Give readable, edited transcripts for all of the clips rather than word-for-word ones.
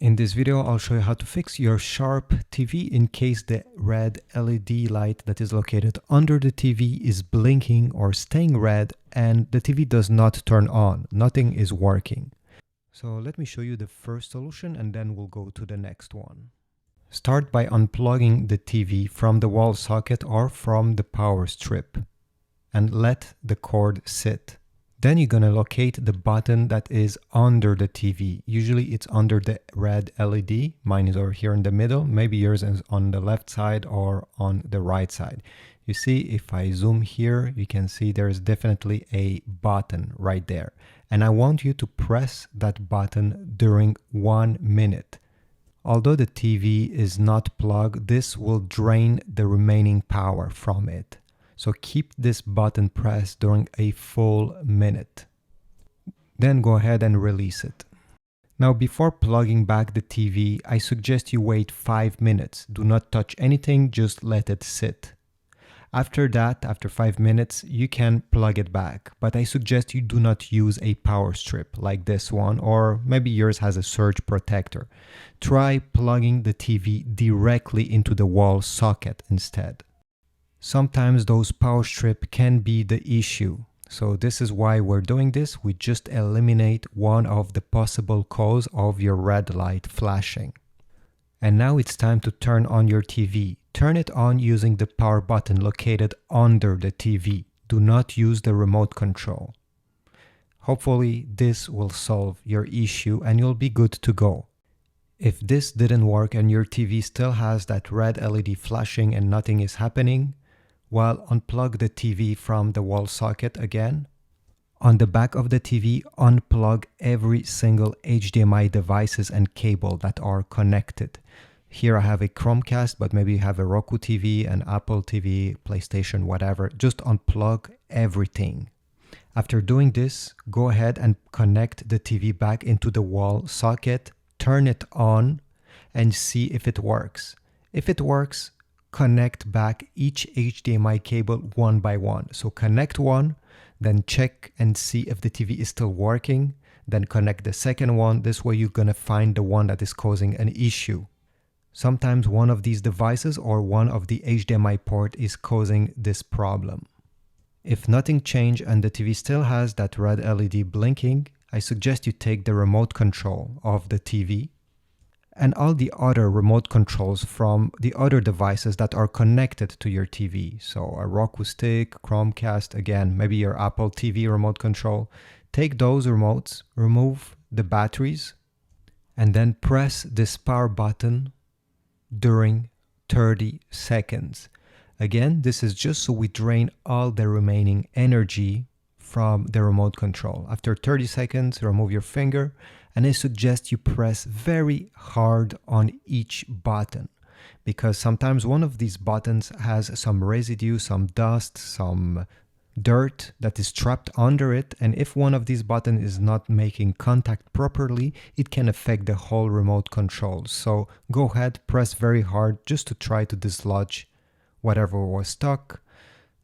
In this video, I'll show you how to fix your Sharp TV in case the red LED light that is located under the TV is blinking or staying red and the TV does not turn on. Nothing is working. So let me show you the first solution and then we'll go to the next one. Start by unplugging the TV from the wall socket or from the power strip and let the cord sit. Then you're going to locate the button that is under the TV. Usually it's under the red LED. Mine is over here in the middle. Maybe yours is on the left side or on the right side. You see, if I zoom here, you can see there's definitely a button right there. And I want you to press that button during 1 minute. Although the TV is not plugged, this will drain the remaining power from it. So keep this button pressed during a full minute. Then go ahead and release it. Now before plugging back the TV, I suggest you wait 5 minutes. Do not touch anything, just let it sit. After that, after 5 minutes, you can plug it back. But I suggest you do not use a power strip like this one, or maybe yours has a surge protector. Try plugging the TV directly into the wall socket instead. Sometimes those power strips can be the issue. So this is why we're doing this. We just eliminate one of the possible cause of your red light flashing. And now it's time to turn on your TV. Turn it on using the power button located under the TV. Do not use the remote control. Hopefully this will solve your issue and you'll be good to go. If this didn't work and your TV still has that red LED flashing and nothing is happening, well, unplug the TV from the wall socket again. On the back of the TV, unplug every single HDMI devices and cable that are connected. Here I have a Chromecast, but maybe you have a Roku TV, an Apple TV, PlayStation, whatever. Just unplug everything. After doing this, go ahead and connect the TV back into the wall socket, turn it on, and see if it works. If it works, connect back each HDMI cable one by one. So connect one, then check and see if the TV is still working, then connect the second one. This way you're gonna find the one that is causing an issue. Sometimes one of these devices or one of the HDMI port is causing this problem. If nothing changed and the TV still has that red LED blinking, I suggest you take the remote control of the TV and all the other remote controls from the other devices that are connected to your TV. So a Roku stick, Chromecast, again, maybe your Apple TV remote control. Take those remotes, remove the batteries, and then press this power button during 30 seconds. Again, this is just so we drain all the remaining energy from the remote control. After 30 seconds, remove your finger, and I suggest you press very hard on each button because sometimes one of these buttons has some residue, some dust, some dirt that is trapped under it, and if one of these buttons is not making contact properly, it can affect the whole remote control. So go ahead, press very hard just to try to dislodge whatever was stuck.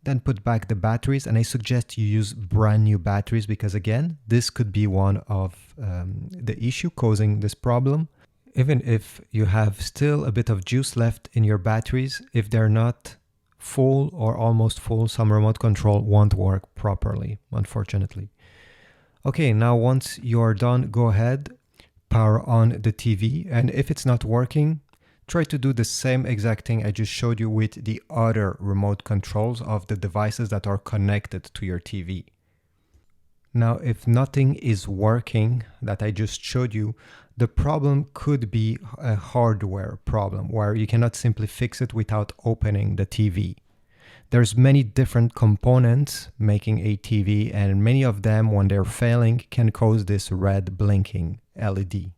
Then put back the batteries, and I suggest you use brand new batteries because again, this could be one of the issue causing this problem. Even if you have still a bit of juice left in your batteries, if they're not full or almost full, some remote control won't work properly, unfortunately. Okay, now once you're done, go ahead, power on the TV, and if it's not working, try to do the same exact thing I just showed you with the other remote controls of the devices that are connected to your TV. Now, if nothing is working that I just showed you, the problem could be a hardware problem where you cannot simply fix it without opening the TV. There's many different components making a TV, and many of them, when they're failing, can cause this red blinking LED.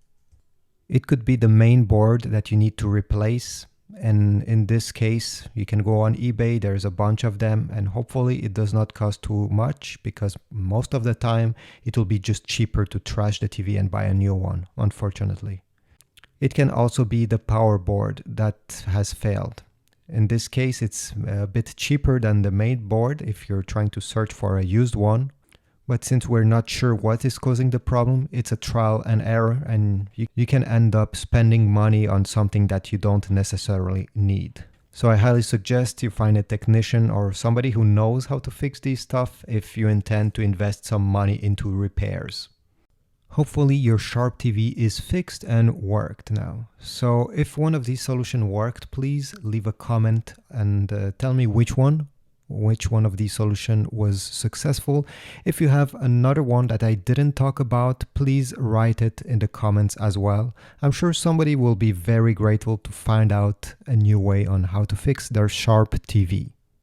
It could be the main board that you need to replace, and in this case you can go on eBay, there's a bunch of them, and hopefully it does not cost too much because most of the time it will be just cheaper to trash the TV and buy a new one, unfortunately. It can also be the power board that has failed. In this case it's a bit cheaper than the main board if you're trying to search for a used one. But since we're not sure what is causing the problem, it's a trial and error, and you can end up spending money on something that you don't necessarily need. So I highly suggest you find a technician or somebody who knows how to fix these stuff if you intend to invest some money into repairs. Hopefully your Sharp TV is fixed and worked now. So if one of these solutions worked, please leave a comment and tell me which one of these solutions was successful. If you have another one that I didn't talk about, please write it in the comments as well. I'm sure somebody will be very grateful to find out a new way on how to fix their Sharp TV.